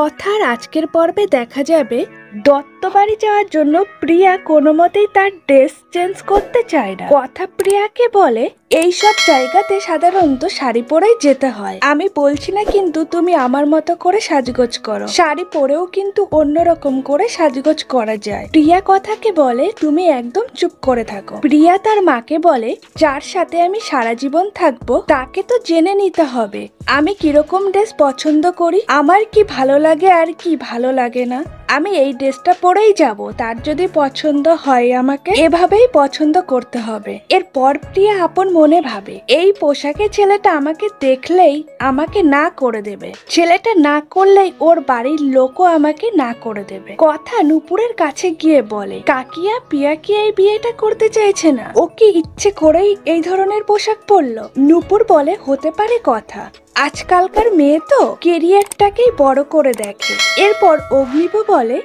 কথার আজকের পর্বে দেখা যাবে দত্তবাড়ি যাওয়ার জন্য প্রিয়া কোনো মতেই তার ড্রেস চেঞ্জ করতে চায় না। কথা প্রিয়াকে বলে এইসব জায়গাতে সাধারণত শাড়ি পরেই যেতে হয়। আমি বলছি না কিন্তু তুমি আমার মতো করে সাজগোজ করো, শাড়ি পরেও কিন্তু অন্যরকম করে সাজগোজ করা যায়। প্রিয়া কথাকে বলে তুমি একদম চুপ করে থাকো। প্রিয়া তার মাকে বলে যার সাথে আমি সারা জীবন থাকবো তাকে তো জেনে নিতে হবে আমি কিরকম ড্রেস পছন্দ করি, আমার কি ভালো লাগে আর কি ভালো লাগে না। আমি এই ড্রেসটা পরেই যাব, তার যদি পছন্দ হয় আমাকে এভাবেই পছন্দ করতে হবে। এরপর প্রিয়া আপন মনে ভাবে এই পোশাকে ছেলেটা আমাকে দেখলেই আমাকে না করে দেবে, ছেলেটা না করলেই ওর বাড়ির লোকও আমাকে না করে দেবে। কথা নূপুরের কাছে গিয়ে বলে কাকিয়া প্রিয়া কি এই বিয়েটা করতে চাইছে না, ও কি ইচ্ছে করেই এই ধরনের পোশাক পরলো। নূপুর বলে হতে পারে কথা, আজকালকার মেয়ে তো কেরিয়ারটাকেই বড় করে দেখে। এরপর অগ্নিব বলে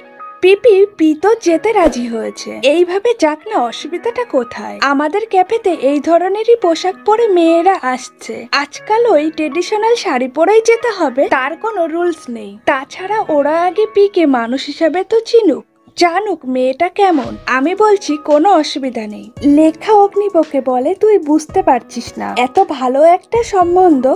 পি তো যেতে রাজি হয়েছে, এইভাবে যাক না, অসুবিধাটা কোথায়। আমাদের ক্যাফেতে এই ধরনেরই পোশাক পরে মেয়েরা আসছে, আজকাল ওই ট্রেডিশনাল শাড়ি পরেই যেতে হবে তার কোনো রুলস নেই। তাছাড়া ওরা আগে পিকে মানুষ হিসাবে তো চিনুক, জানুক মেয়েটা কেমন। আমি বলছি কোনো অসুবিধা নেই। লেখা অগ্নিবকে বলে তুই বুঝতে পারছিস না, এত ভালো একটা সম্বন্ধ,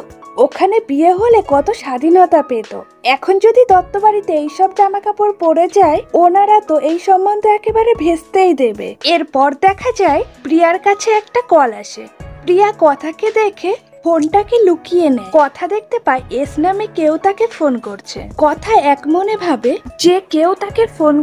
ওখানে বিয়ে হলে কত স্বাধীনতা পেত। এখন যদি দত্তবাড়িতে এইসব জামা কাপড় পরে যায় ওনারা তো এই সম্বন্ধ একেবারে ভেস্তেই দেবে। এরপর দেখা যায় প্রিয়ার কাছে একটা কল আসে। প্রিয়া কথাকে দেখে ফোনটাকে লুকিয়ে নেয়। কথা দেখতে পায় এস নামে কেউ তাকে ফোন করছে। কথা এক মনে ভাবে যে কেউ তাকে ফোন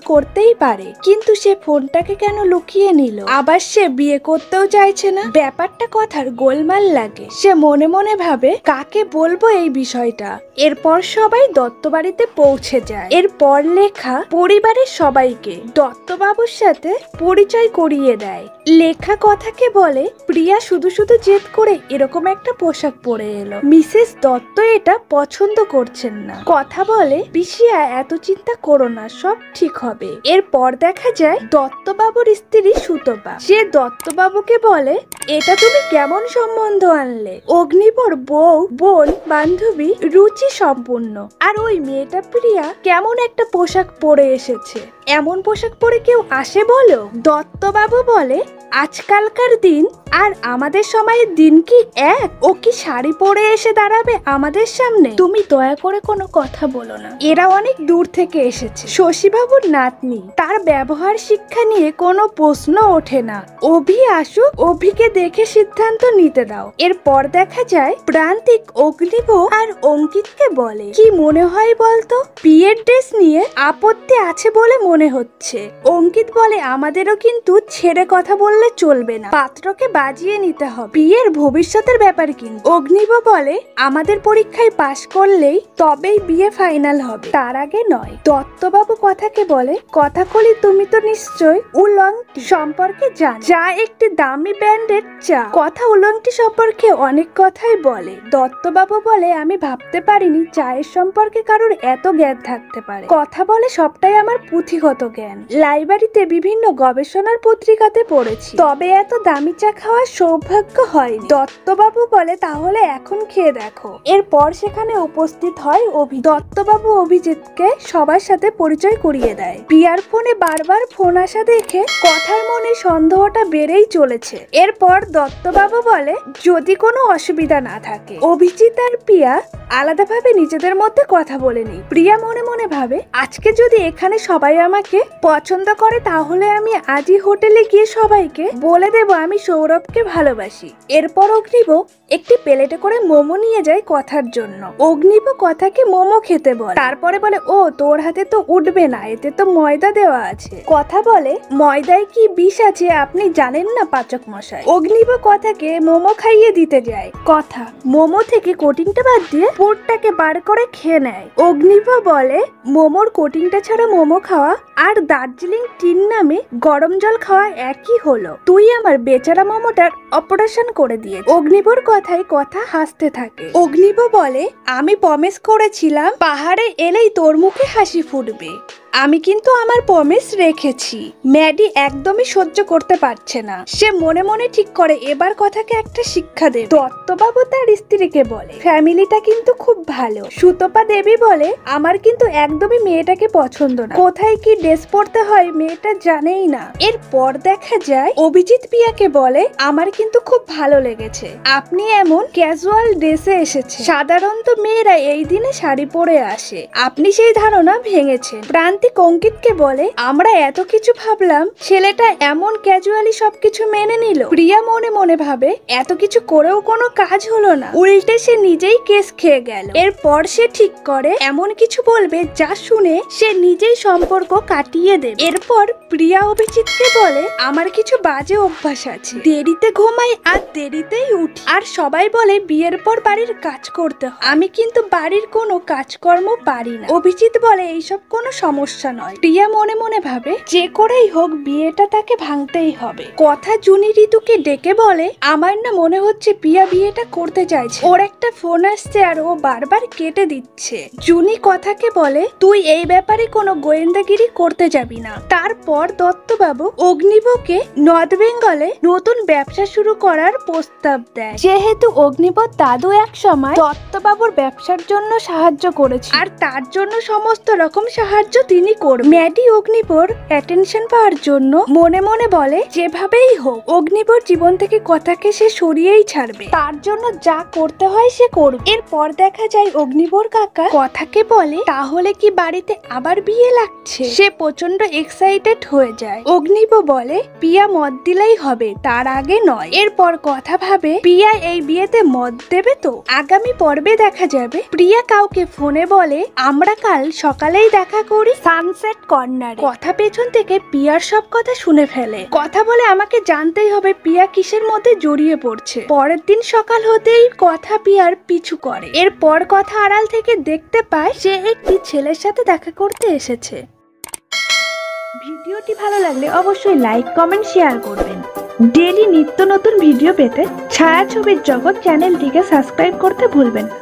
করতেই পারে, কিন্তু সে ফোনটাকে কেন লুকিয়ে নিল। আবার সে বিয়ে করতেও চাইছে না, ব্যাপারটা কথার গোলমাল লাগে। সে মনে মনে ভাবে কাকে বলবো এই বিষয়টা। এরপর সবাই দত্তবাড়িতে পৌঁছে যায়। এরপর লেখা পরিবারের সবাইকে দত্তবাবুর সাথে পরিচয় করিয়ে দেয়। লেখা কথাকে বলে প্রিয়া শুধু শুধু জেদ করে এরকম একটা পোশাক পরে এলো, মিসেস দত্ত এটা পছন্দ করছেন না। কথা বলে পিসিয়া এত চিন্তা করো না, সব ঠিক হবে। এরপর দেখা যায় দত্তবাবুর স্ত্রী সুতপা, সে দত্তবাবুকে বলে এটা তুমি কেমন সম্বন্ধ আনলে, অগ্নিবর বউ বোন বান্ধবী রুচি সম্পূর্ণ, আর ওই মেয়েটা প্রিয়া কেমন একটা পোশাক পরে এসেছে, এমন পোশাক পরে কেউ আসে বলো। দত্তবাবু বলে আজকালকার দিন আর আমাদের সময়ের দিন কি এক, ও কি শাড়ি পরে এসে দাঁড়াবে আমাদের সামনে, তুমি দয়া করে কোনো কথা বলো না, এরা অনেক দূর থেকে এসেছে, শশীবাবুর নাতনি, তার ব্যবহার শিক্ষা নিয়ে কোনো প্রশ্ন ওঠে না, অভি আসুক, অভিকে দেখে সিদ্ধান্ত নিতে দাও। এরপর দেখা যায় প্রান্তিক অগ্নিব আর অঙ্কিতকে বলে কি মনে হয় বলতো, বিয়ের ড্রেস নিয়ে আপত্তি আছে বলে মনে হচ্ছে। অঙ্কিত বলে আমাদেরও কিন্তু ছেড়ে কথা বললে চলবে না, পাত্রকে বাজিয়ে নিতে হবে, বিয়ের ভবিষ্যতের ব্যাপারে। কিন্তু অগ্নিব বলে আমাদের পরীক্ষায় পাশ করলেই তবেই বিয়ে ফাইনাল হবে, তার আগে নয়। দত্তবাবু কথাকে বলে কথাকলি তুমি তো নিশ্চয় উলংটি সম্পর্কে জানো, যা একটি দামি ব্র্যান্ডের চা। কথা উলংটি সম্পর্কে অনেক কথাই বলে। দত্তবাবু বলে আমি ভাবতে পারিনি চায়ের সম্পর্কে কারোর এত জ্ঞান থাকতে পারে। কথা বলে সবটাই আমার পুঁথিগত জ্ঞান, লাইব্রেরিতে বিভিন্ন গবেষণার পত্রিকাতে পড়েছি, তবে এত দামি চা খাওয়ার সৌভাগ্য হয়নি। দত্তবাবু বলে তাহলে এখন খেয়ে দেখো। এরপর সেখানে উপস্থিত হয় অভি। দত্তবাবু অভিজিৎকে সবার সাথে পরিচয় করিয়ে দেয়। প্রিয়ার ফোনে বারবার ফোন আসা দেখে কথার মনে সন্দেহটা বেড়েই চলেছে। এরপর দত্তবাবু বলে যদি কোনো অসুবিধা না থাকে অভিজিৎ আর প্রিয়া আলাদাভাবে নিজেদের মধ্যে কথা বলে নেই। প্রিয়া মনে মনে ভাবে আজকে যদি এখানে সবাই আমাকে পছন্দ করে তাহলে আমি আজই হোটেলে গিয়ে সবাইকে বলে দেব আমি সৌরভকে ভালোবাসি। এরপর অগ্নিব একটি প্লেটে করে মোমো নিয়ে যায় কথার জন্য। অগ্নিব কথাকে মোমো খেতে বলে, তারপরে বলে ও তোর হাতে তো উঠবে না, এতে তো ময়দা দেওয়া আছে। কথা বলে ময়দায় কি বিষ আছে আপনি জানেন না পাচক মশাই। অগ্নিব কথাকে মোমো খাইয়ে দিতে যায়। কথা মোমো থেকে কোটিংটা বাদ দিয়ে পুরটাকে বার করে খেয়ে নেয়। অগ্নিব বলে মোমোর কোটিংটা ছাড়া মোমো খাওয়া আর দার্জিলিং টিন নামে গরম জল খাওয়া একই হলো, তুই আমার বেচারা মোমোটার অপারেশন করে দিয়ে। অগ্নিবর কথায় কথা হাসতে থাকে। অগ্নিব বলে আমি প্রমিস করেছিলাম পাহাড়ে এলেই তোর মুখে হাসি ফুটবে। আমি কিন্তু আমার প্রমিস রেখেছি। ম্যাডি একদমই সহ্য করতে পারছে না। সে মনে মনে ঠিক করে এবার কথাকে একটা শিক্ষা দেবে। দত্তবাবু তার স্ত্রীকে বলে, ফ্যামিলিটা কিন্তু খুব ভালো। সুতপা দেবী বলে, আমার কিন্তু একদমই মেয়েটাকে পছন্দ না। কোথায় কি ড্রেস পরতে হয় মেয়েটা জানেই না। এরপর দেখা যায় অভিজিৎ পিয়াকে বলে, আমার কিন্তু খুব ভালো লেগেছে, আপনি এমন ক্যাজুয়াল ড্রেসে এসেছে। সাধারণত মেয়েরা এই দিনে শাড়ি পরে আসে, আপনি সেই ধারণা ভেঙেছেন। প্রান্তিক অঙ্কিতকে বলে, আমরা এত কিছু ভাবলাম, ছেলেটা এমন ক্যাজুয়ালি সবকিছু মেনে নিল। প্রিয়া মনে মনে ভাবে, এত কিছু করেও কোনো কাজ হলো না, উল্টে সে নিজেই কেস খেয়ে গেল। এরপর সে ঠিক করে এমন কিছু বলবে যা শুনে সে নিজেই সম্পর্ক কাটিয়ে দেবে। এরপর প্রিয়া অভিজিৎকে বলে, আমার কিছু বাজে অভ্যাস আছে, দেরিতে ঘুমাই আর দেরিতেই উঠি, আর সবাই বলে বিয়ের পর বাড়ির কাজ করতে হয়, আমি কিন্তু বাড়ির কোনো কাজকর্ম পারি না। অভিজিৎ বলে, এইসব কোনো সমস্যা নয়। প্রিয়া মনে মনে ভাবে, যে করেই হোক বিয়েটা তাকে ভাঙতেই হবে। কথা জুনি ঋতুকে ডেকে বলে, আমার না মনে হচ্ছে প্রিয়া বিয়েটা করতে চাইছে, ওর একটা ফোন আসছে আর ও বারবার কেটে দিচ্ছে। জুনি কথাকে বলে, তুই এই ব্যাপারে কোনো গোয়েন্দাগিরি করতে যাবি না। তারপর দত্তবাবু অগ্নিবকে নর্থ বেঙ্গলে নতুন ব্যবসা শুরু করার প্রস্তাব দেয়। যেহেতু অগ্নিবর দাদু এক সময় দত্তবাবুর ব্যবসার জন্য সাহায্য করেছে, আর তার জন্য সমস্ত রকম সাহায্য তিনি করবেন। ম্যাডি অগ্নিবর অ্যাটেনশন পাওয়ার জন্য মনে মনে বলে, যেভাবেই হোক অগ্নিবর জীবন থেকে কথাকে সে সরিয়েই ছাড়বে, তার জন্য যা করতে হয় সে করবে। এরপর দেখা যায় অগ্নিবর কাকা কথাকে বলে, তাহলে কি বাড়িতে আবার বিয়ে লাগছে? সে প্রচন্ড এক্সাইটেড হয়ে যায়। অগ্নিব বলে, পিয়া মত দিলেই হবে, তার আগে নয়। এরপর কথা ভাবে, প্রিয়া এই বিয়েতে মত দেবে তো? আগামী পর্বে দেখা যাবে প্রিয়া কাউকে ফোনে বলে, আমরা কাল সকালেই দেখা করি সানসেট কর্নারে। কথা পেছন থেকে পিয়ার সব কথা শুনে ফেলে। কথা বলে, আমাকে জানতেই হবে পিয়া কিসের মধ্যে জড়িয়ে পড়ছে। পরের দিন সকাল হতেই কথা পিয়ার পিছু করে। এরপর কথা আড়াল থেকে দেখতে পায় সে একটি ছেলের সাথে দেখা করতে এসেছে। ভিডিওটি ভালো লাগলে অবশ্যই লাইক, কমেন্ট, শেয়ার করবেন। ডেইলি নিত্য নতুন ভিডিও পেতে ছায়াছবির জগৎ চ্যানেলটিকে সাবস্ক্রাইব করতে ভুলবেন না।